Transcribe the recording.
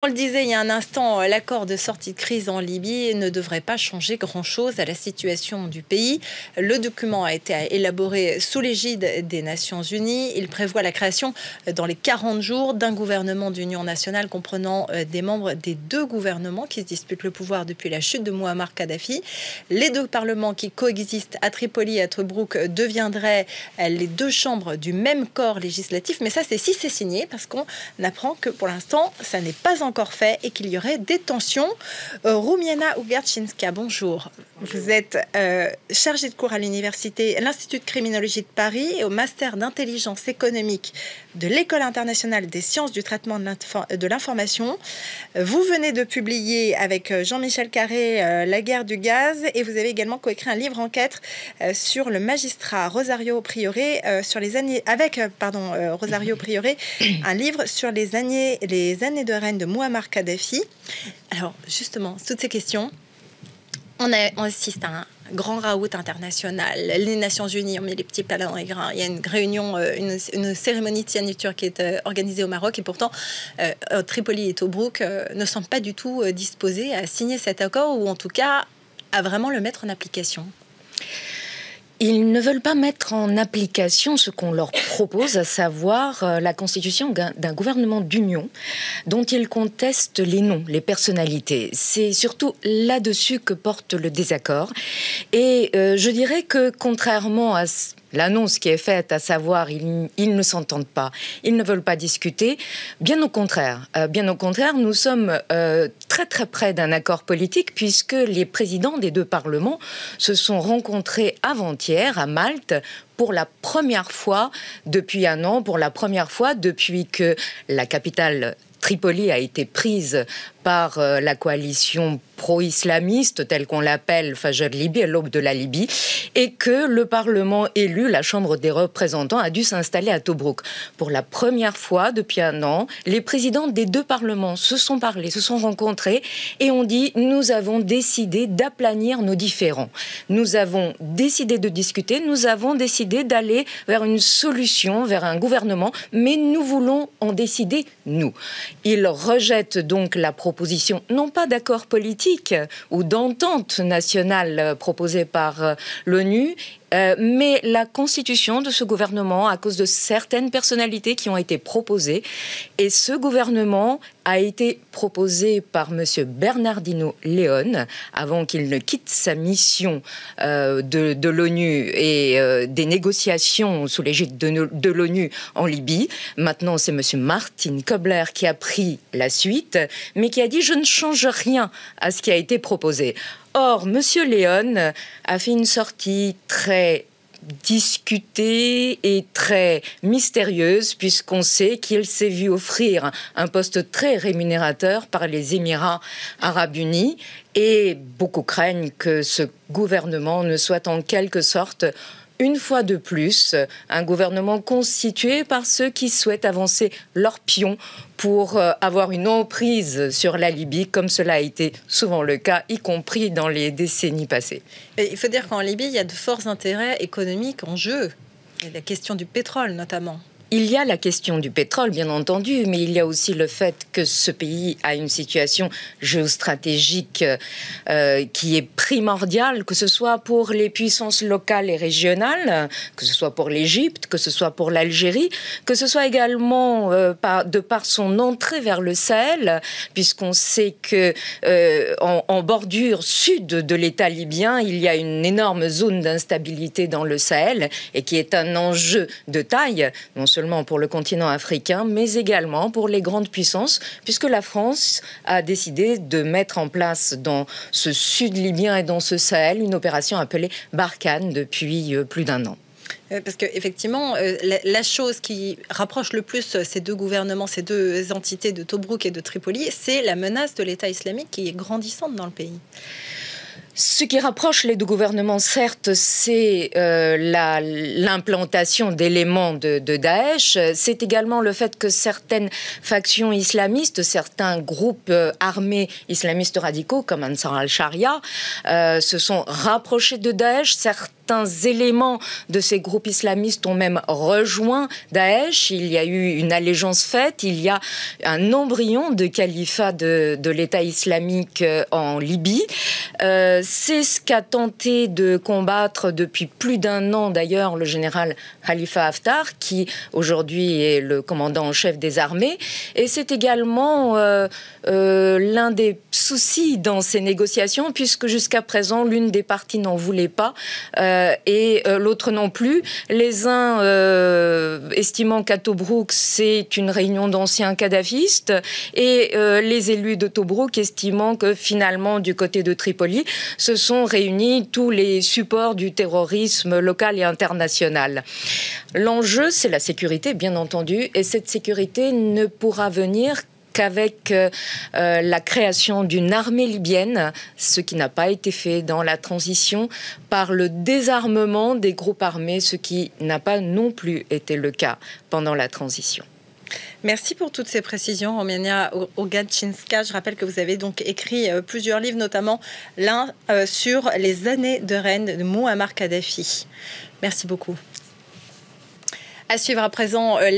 On le disait il y a un instant, l'accord de sortie de crise en Libye ne devrait pas changer grand-chose à la situation du pays. Le document a été élaboré sous l'égide des Nations Unies. Il prévoit la création dans les 40 jours d'un gouvernement d'union nationale comprenant des membres des deux gouvernements qui se disputent le pouvoir depuis la chute de Mouammar Kadhafi. Les deux parlements qui coexistent à Tripoli et à Tobrouk deviendraient les deux chambres du même corps législatif. Mais ça, c'est si c'est signé, parce qu'on apprend que pour l'instant, ça n'est pas encore fait et qu'il y aurait des tensions. Roumiana Ugarczynska, bonjour. Vous êtes chargée de cours à l'Institut de criminologie de Paris et au Master d'intelligence économique de l'École internationale des sciences du traitement de l'information. Vous venez de publier avec Jean-Michel Carré La guerre du gaz et vous avez également coécrit un livre enquête sur le magistrat Rosario Priore sur les années Rosario Priore, un livre sur les années de règne de Mouammar Kadhafi. Alors justement, toutes ces questions, on assiste à un grand raout international. Les Nations Unies ont mis les petits plats dans les grains. Il y a une réunion, une cérémonie de signature qui est organisée au Maroc et pourtant Tripoli et Tobrouk ne semblent pas du tout disposés à signer cet accord ou en tout cas à vraiment le mettre en application. Ils ne veulent pas mettre en application ce qu'on leur propose, à savoir la constitution d'un gouvernement d'union dont ils contestent les noms, les personnalités. C'est surtout là-dessus que porte le désaccord. Et je dirais que contrairement à l'annonce qui est faite, à savoir ils ne s'entendent pas, ils ne veulent pas discuter. Bien au contraire, nous sommes très très près d'un accord politique puisque les présidents des deux parlements se sont rencontrés avant-hier à Malte pour la première fois depuis un an, pour la première fois depuis que la capitale Tripoli a été prise par la coalition pro-islamiste, telle qu'on l'appelle Fajr Libye, à l'aube de la Libye, et que le Parlement élu, la Chambre des représentants, a dû s'installer à Tobrouk. Pour la première fois depuis un an, les présidents des deux parlements se sont parlé, se sont rencontrés et ont dit « Nous avons décidé d'aplanir nos différends. Nous avons décidé de discuter, nous avons décidé d'aller vers une solution, vers un gouvernement, mais nous voulons en décider nous. » Ils rejettent donc la proposition, non pas d'accord politique ou d'entente nationale proposée par l'ONU, mais la constitution de ce gouvernement à cause de certaines personnalités qui ont été proposées. Et ce gouvernement a été proposé par M. Bernardino León avant qu'il ne quitte sa mission de l'ONU et des négociations sous l'égide de l'ONU en Libye. Maintenant, c'est M. Martin Kobler qui a pris la suite, mais qui a dit « Je ne change rien à ce qui a été proposé ». Or, M. León a fait une sortie très discutée et très mystérieuse puisqu'on sait qu'il s'est vu offrir un poste très rémunérateur par les Émirats arabes unis et beaucoup craignent que ce gouvernement ne soit en quelque sorte une fois de plus, un gouvernement constitué par ceux qui souhaitent avancer leurs pions pour avoir une emprise sur la Libye, comme cela a été souvent le cas, y compris dans les décennies passées. Et il faut dire qu'en Libye, il y a de forts intérêts économiques en jeu. Il y a la question du pétrole, notamment. Il y a la question du pétrole, bien entendu, mais il y a aussi le fait que ce pays a une situation géostratégique qui est primordiale, que ce soit pour les puissances locales et régionales, que ce soit pour l'Égypte, que ce soit pour l'Algérie, que ce soit également de par son entrée vers le Sahel, puisqu'on sait que en bordure sud de l'État libyen, il y a une énorme zone d'instabilité dans le Sahel et qui est un enjeu de taille, non seulement pour le continent africain, mais également pour les grandes puissances, puisque la France a décidé de mettre en place dans ce sud libyen et dans ce Sahel une opération appelée Barkhane depuis plus d'un an. Parce qu'effectivement, la chose qui rapproche le plus ces deux gouvernements, ces deux entités de Tobrouk et de Tripoli, c'est la menace de l'État islamique qui est grandissante dans le pays. Ce qui rapproche les deux gouvernements, certes, c'est l'implantation d'éléments de Daesh. C'est également le fait que certaines factions islamistes, certains groupes armés islamistes radicaux, comme Ansar al-Sharia, se sont rapprochés de Daesh. Certains éléments de ces groupes islamistes ont même rejoint Daesh. Il y a eu une allégeance faite. Il y a un embryon de califat de l'État islamique en Libye. C'est ce qu'a tenté de combattre depuis plus d'un an, d'ailleurs, le général Khalifa Haftar, qui aujourd'hui est le commandant en chef des armées. Et c'est également l'un des soucis dans ces négociations, puisque jusqu'à présent, l'une des parties n'en voulait pas et l'autre non plus. Les uns estimant qu'à Tobrouk, c'est une réunion d'anciens kadhafistes, et les élus de Tobrouk estimant que finalement, du côté de Tripoli, se sont réunis tous les supports du terrorisme local et international. L'enjeu, c'est la sécurité, bien entendu, et cette sécurité ne pourra venir qu'avec la création d'une armée libyenne, ce qui n'a pas été fait dans la transition, par le désarmement des groupes armés, ce qui n'a pas non plus été le cas pendant la transition. Merci pour toutes ces précisions, Romiania Ogadczynska. Je rappelle que vous avez donc écrit plusieurs livres, notamment l'un sur les années de règne de Mouammar Kadhafi. Merci beaucoup. À suivre à présent